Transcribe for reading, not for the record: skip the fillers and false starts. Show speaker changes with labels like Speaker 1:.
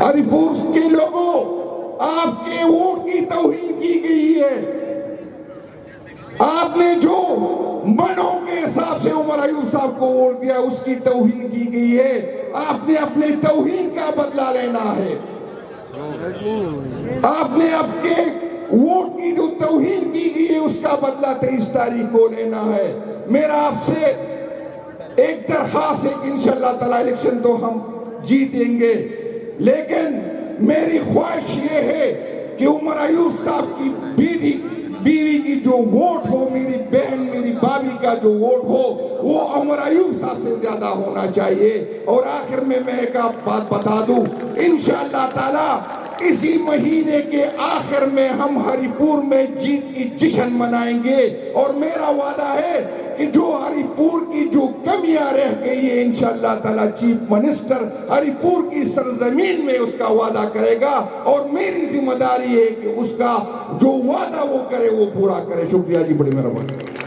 Speaker 1: ہری پور کے لوگوں آپ کے ووٹ کی توہین کی گئی ہے. آپ نے جو منوں کے حساب سے عمر ایوب صاحب کو ووٹ دیا اس کی توہین کی گئی ہے. آپ نے اپنے توہین کا بدلہ لینا ہے. آپ نے اب کے ووٹ کی جو توہین کی گئی ہے اس کا بدلہ 23 تاریخ کو لینا ہے. میرا آپ سے ایک درخواست ہے کہ انشاءاللہ تعالی الیکشن تو ہم جیتیں گے، لیکن میری خواہش یہ ہے کہ عمر ایوب صاحب کی بیوی کی جو ووٹ ہو، میری بہن میری بابی کا جو ووٹ ہو، وہ عمر ایوب صاحب سے زیادہ ہونا چاہیے. اور آخر میں ایک بات بتا دوں، انشاءاللہ تعالی اسی مہینے کے آخر میں ہم ہری پور میں جیت کی جشن منائیں گے. اور میرا وعدہ ہے کہ جو ہری پور کی جو کمیاں رہ گئی ہے انشاءاللہ تعالی چیف منسٹر ہری پور کی سرزمین میں اس کا وعدہ کرے گا، اور میری ذمہ داری ہے کہ اس کا جو وعدہ وہ کرے وہ پورا کرے. شکریہ جی، بڑی مہربانی.